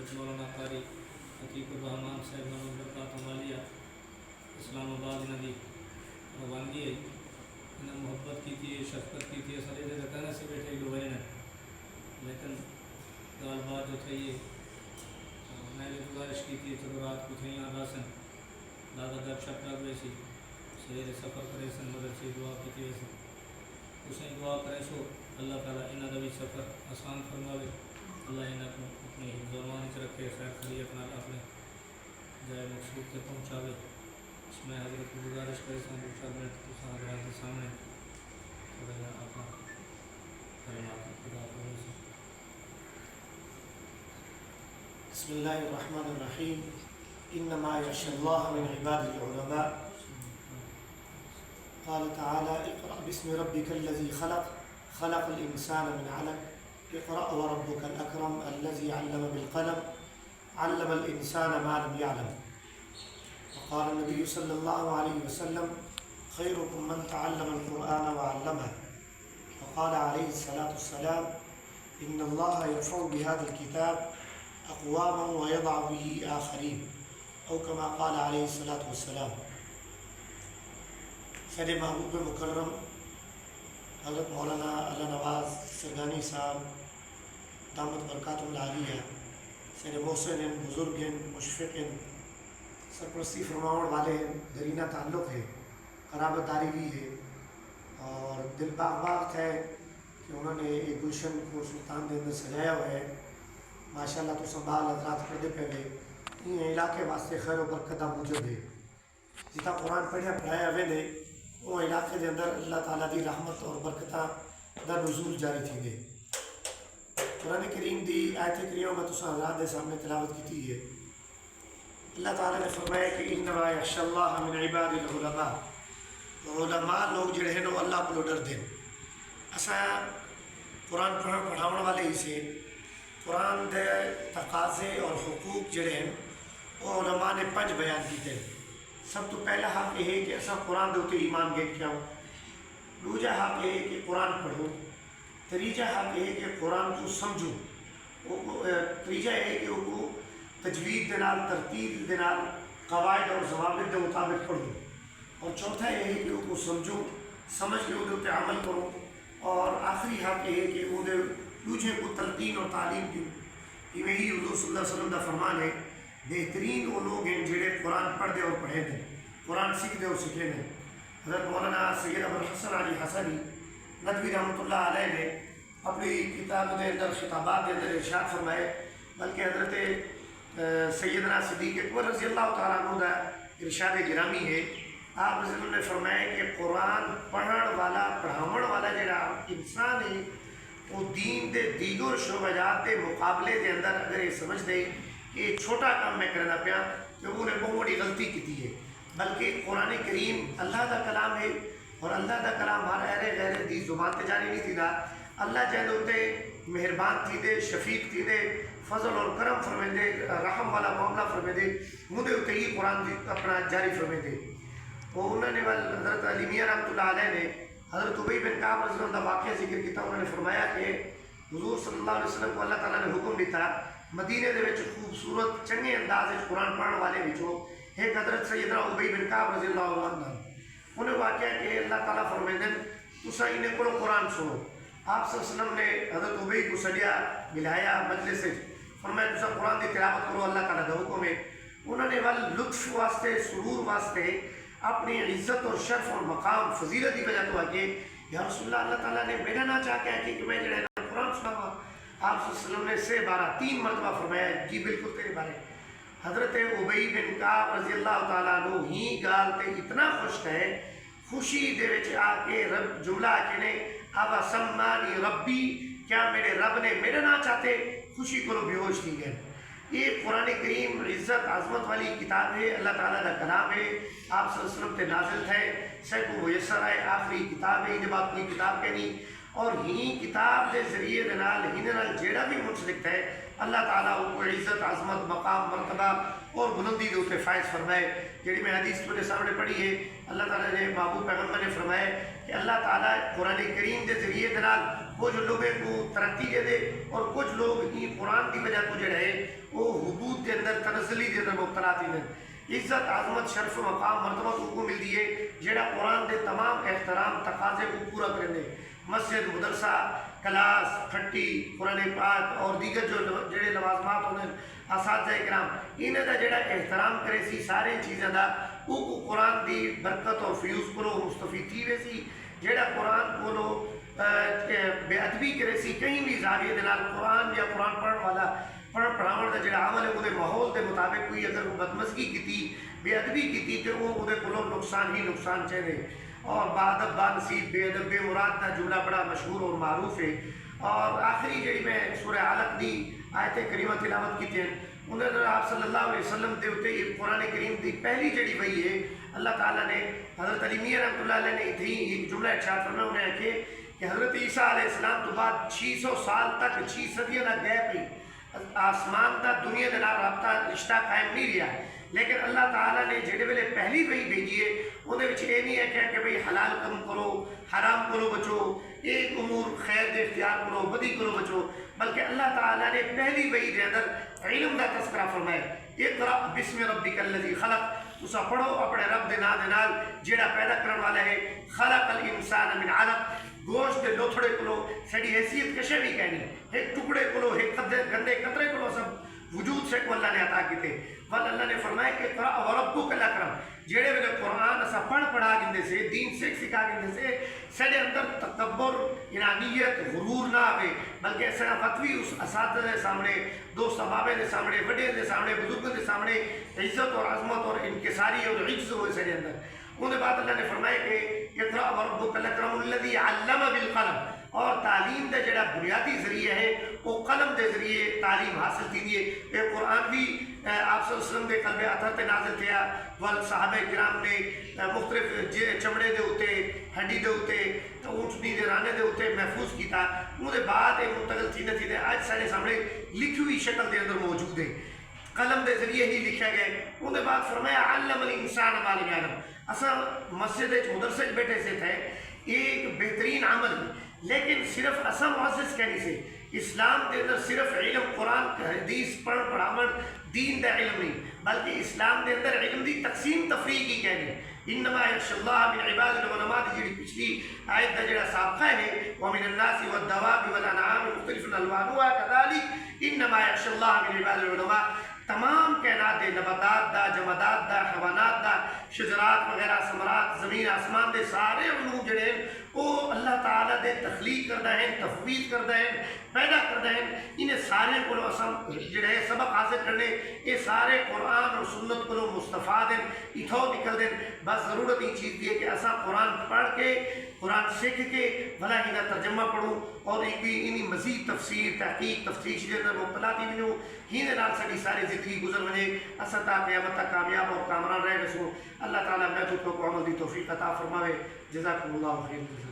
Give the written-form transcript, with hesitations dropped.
حضرت مولانا قاری عتیق الرحمان صاحب نے برکات مالیہ اسلام آباد نبی روانگی ہے انہیں محبت کی تھی شفقت کی تھی سارے دے کہنے سے بیٹھے لوگ ہیں لیکن گال بات جو تھے یہ میں نے گزارش کی تھی چلو رات کو تھے یہاں راسن دادا گپ شپ لگ رہی سی سویرے سفر کرے سن مدد سے دعا کی تھی ایسے اسے دعا کرے سو اللہ تعالیٰ انہوں کا بھی سفر آسان فرماوے اللہ انہوں کو اپنی زبان چ رکھے خیر خیریت نال اپنے جائے مقصود تک پہنچاوے اس میں حضرت کو گزارش کرے سن 2-4 منٹ تو حضرات کے سامنے تھوڑا جا اپنا کلمات خدا کرے سے بسم اللہ الرحمن الرحیم انما یخشی اللہ من عباده العلماء قال تعالى اقرأ باسم ربك الذي خلق الإنسان من علق اقرأ وربك الأكرم الذي علم بالقلم علم الإنسان ما لم يعلم وقال النبي صلى الله عليه وسلم خيركم من تعلم القرآن وعلمه وقال عليه الصلاة والسلام إن الله يرفع بهذا الكتاب اقواما ويضع به آخرين او كما قال عليه الصلاة والسلام سر محبوب مکرم حضرت مولانا اللہ نواز سرگانی صاحب دامت برکاتہ العالیہ سر محسن بزرگ مشفق سرپرستی فرماؤن والے درینہ تعلق ہے قرابت داری بھی ہے اور دل باغ باغ ہے کہ انہوں نے ایک گلشن کو سلطان دے اندر سجایا ہوا ہے ماشاءاللہ تو سنبھال حضرات پڑھے پہ یہ علاقے واسطے خیر و برکت موجود ہے جتنا قرآن پڑھایا ہوئے نے وہ علاقے کے اندر اللہ تعالیٰ دی رحمت اور برکتاں دا نزول جاری تھی گئے قرآن کریم دی آیت کریمہ میں تو حضرات دے سامنے تلاوت کی تھی ہے اللہ تعالیٰ نے فرمایا کہ انما یخشی اللہ من عباد العلماء علماء لوگ جڑے ہیں وہ اللہ کو ڈر دیں اساں قرآن پڑھاؤن والے ہی سے قرآن دے تقاضے اور حقوق جڑے ہیں وہ علماء نے 5 بیان کیتے ہیں سب تو پہلا حق یہ ہے کہ اصا قرآن دے اتنے ایمان گیٹ کیا ہوں دوجا حق یہ ہے کہ قرآن پڑھو تیجا حق یہ ہے کہ قرآن کو سمجھو تیجا یہ ہے کہ وہ تجوید دے نال ترتیب دے نال قواعد اور ضوابط کے مطابق پڑھو اور چوتھا یہ ہے کہ وہ سمجھو سمجھ کے وہ عمل کرو اور آخری حق یہ ہے کہ وہ دوجے کو تلقین اور تعلیم کی یہی حضور صلی اللہ علیہ وسلم کا فرمان ہے بہترین وہ لوگ ہیں جڑے قرآن پڑھ دے اور پڑھے دیں قرآن سیکھ دے اور سیکھے دیں حضرت مولانا سید ابو الحسن علی حسنی ندوی رحمۃ اللہ علیہ نے اپنی کتاب کے اندر خطابات کے اندر ارشاد فرمائے بلکہ حضرت سیدنا صدیق اکبر رضی اللہ تعالیٰ عنہ کا ارشاد گرامی ہے آپ رضی اللہ نے فرمایا کہ قرآن پڑھن والا پڑھاون والا جڑا انسان ہے وہ دین دے دیگر شعبات کے مقابلے کے اندر اگر یہ سمجھ دے کہ یہ چھوٹا کام میں کرنا پیا تو انہیں بہت بڑی غلطی کی ہے بلکہ قرآن کریم اللہ کا کلام ہے اور اللہ کا کلام ہر اہل غیر دی زبان تے جاری نہیں تھی دا اللہ چاہے ہوتے مہربان تھی دے شفیق تھی دے فضل اور کرم فرمے دے رحم والا معاملہ فرمے دے مجھے ہوتے ہی قرآن اپنا جاری فرمے دے وہ انہوں نے حضرت علی میاں رحمۃ اللہ علیہ نے حضرت ابی بن کعب رضی اللہ عنہ واقعہ ذکر کیا انہوں نے فرمایا کہ حضور صلی اللہ علیہ وسلم کو اللہ تعالیٰ نے حکم دیتا مدینے دے وچ خوبصورت چنگے انداز وچ قرآن پڑھن والے وچوں ایک حضرت سیدنا ابی بن کعب رضی اللہ عنہ انہیں واقعہ کہ اللہ تعالیٰ فرمائے دیں تسا انہیں کو قرآن سنو آپ صلی اللہ علیہ وسلم نے حضرت ابی کو سجیا ملایا مجلس سے فرمایا تسا قرآن دی تلاوت کرو اللہ تعالیٰ کا حکم ہے انہوں نے لطف واسطے سرور واسطے اپنی عزت اور شرف اور مقام فضیلت کی وجہ تو آگے یا رسول اللہ اللہ تعالیٰ نے میرا نہ چاہ کے کہ میں جڑے قرآن سنا ہوا آپ صلی اللہ علیہ وسلم نے سے بارہ 3 مرتبہ فرمایا جی بالکل تیرے بارے حضرت ابی بن کعب رضی اللہ تعالیٰ عنہ ہی گال تے اتنا خوش ہے خوشی دے وچ آ کے رب جملہ کے نے اب سمانی ربی کیا میرے رب نے میرا نہ چاہتے خوشی کو بے ہوش تھی گئے یہ قرآن کریم عزت عظمت والی کتاب ہے اللہ تعالیٰ کا کلام ہے آپ صلی اللہ علیہ وسلم تے نازل ہے سب کو میسر ہے آخری کتاب ہے یہ بات کوئی کتاب کے نہیں اور ہی کتاب کے ذریعے نال جیڑا بھی منسلک ہے اللہ تعالیٰ کو عزت عظمت مقام مرتبہ اور بلندی دے اتنے فائز فرمائے جیڑی میں حدیث تمہیں سامنے پڑھی ہے اللہ تعالیٰ نے محبوب پیغمبر نے فرمایا کہ اللہ تعالیٰ قرآن کریم کے ذریعے کچھ لوگوں کو ترقی دے دے اور کچھ لوگ ہی قرآن کی وجہ کو جڑے وہ حبوط کے اندر تنزلی کے اندر مبتلا تھی ہیں. عزت عظمت شرف مقام مرتبہ کو ملتی ہے جڑا قرآن کے تمام احترام تقاضے کو پورا کریں. مسجد مدرسہ کلاس کھٹی قرآن پاک اور دیگر جو جڑے لوازمات ہونے اساتذہ کرام انہیں دا جڑا احترام کرے سی سارے چیزیں دا وہ قرآن دی برکت اور فیوز کو مستفید تھی ویسی. جڑا قرآن کو بے ادبی کرے سی کہیں بھی زاویے دے نال قرآن یا قرآن پڑھن والا پڑھاون دا جڑا عمل ہے وہ ماحول کے مطابق کوئی اگر بدمزگی کی بے ادبی کی تو وہ کو نقصان ہی نقصان چاہے. اور بادب با نصیب بے ادب بے مراد کا جملہ بڑا مشہور اور معروف ہے. اور آخری جڑی میں سورہ علق دی آیت کریمہ تلاوت کی ہیں انہیں آپ صلی اللہ علیہ وسلم دے ہوتے یہ قرآن کریم دی پہلی جڑی وہی ہے اللہ تعالیٰ نے حضرت علی میاں رحمۃ اللہ علیہ نے تھی ایک جملہ ارشاد فرمایا انہیں کہ حضرت عیسیٰ علیہ السلام تو بعد 600 سال تک 6 صدیوں کا گیپ ہی آسمان کا دنیا کے نال رابطہ رشتہ قائم نہیں رہا. لیکن اللہ تعالیٰ نے جڑے ویلے پہلی وہی بھیجی ہے انہیں یہ نہیں ہے کہ بھئی حلال کم کرو حرام کرو بچو ایک امور خیر دے اختیار کرو بدی کرو بچو بلکہ اللہ تعالیٰ نے پہلی وہی دے اندر علم کا تذکرہ فرمایا. اقرأ بسم ربک الذی خلق اسا پڑھو اپنے رب دے نال جیڑا پیدا کرنے والا ہے. خلق الانسان من علق گوشت کے لوتھڑے کلو سڑی حیثیت کشے بھی کہنی ایک ٹکڑے کلو ایک گندے قطرے کلو سب وجود سے کو اللہ نے عطا کیتے. بل اللہ نے فرمایا کہ اقرأ وربک الاکرم جیڑے ویلے قرآن اسا پڑھا گندے سے دین سکھا گندے سے سڑے اندر تکبر انانیت غرور نہ آئے بلکہ ایسا فتوی اس اساتذہ کے سامنے دوست احباب کے سامنے بڑے کے سامنے بزرگوں کے سامنے عزت اور عظمت اور انکساری اور عجز ہوئے سڑے اندر. انہیں بعد اللہ نے فرمایا کہ اقرأ وربک الاکرم الذی علم بالقلم اور تعلیم کا جڑا بنیادی ذریعہ ہے وہ قلم کے ذریعے تعلیم حاصل کی ہے. یہ قرآن بھی آپ صلی اللہ علیہ وسلم کے قلب اطہر تے نازل تھیا ول صحابہ کرام نے مختلف چمڑے دے اوتے ہڈی دے اوتے اونٹنی دے رانے دے اوتے محفوظ کیتا. انہیں بعد یہ منتقل تھیندے تھیندے آج سارے سامنے لکھی ہوئی شکل دے اندر موجود ہے قلم دے ذریعے ہی لکھا گئے. انہیں بعد فرمایا علم الانسان ما لم یعلم. اصل مسجد مدرسے بیٹھے سے تھے ایک بہترین عمل لیکن صرف اصل معزز کہنی سے اسلام کے اندر صرف علم قرآن حدیث پڑھاون دین دا علم نہیں بلکہ اسلام کے اندر علم دی تقسیم تفریق کی کہنی. انما یخشى اللہ من عباد العلماء دی جڑی پچھلی آیت دا جڑا سابقہ ہے ومن الناس والدواب والانعام مختلف الوانها كذلك انما یخشى اللہ من عباد العلماء. تمام کائنات دے نباتات دا جمادات دا حیوانات دا شجرات وغیرہ ثمرات زمین آسمان دے سارے علوم جڑے وہ اللہ تعالیٰ دے تخلیق کردہ ہیں تفویض کردہ ہیں پیدا کردہ ہیں. انہیں سارے کو جڑے سبق حاصل کرنے یہ سارے قرآن اور سنت کو مستفاد ہیں اتھو نکل دیں. بس ضرورت ہی چیز دی ہے کہ ایسا قرآن پڑھ کے قرآن سیکھ کے بھلا ہی نہ ترجمہ پڑھوں اور انہی مزید تفسیر تحقیق تفتیش کے اندر مبتلا تھی بنوں ہی نال ساری ساری زندگی گزر وجے اصل تا قیامت تک کامیاب اور کامران رہ گسوں. اللہ تعالیٰ میں تو کو عمل دی توفیق عطا فرماوے. جزاکم اللہ خیر.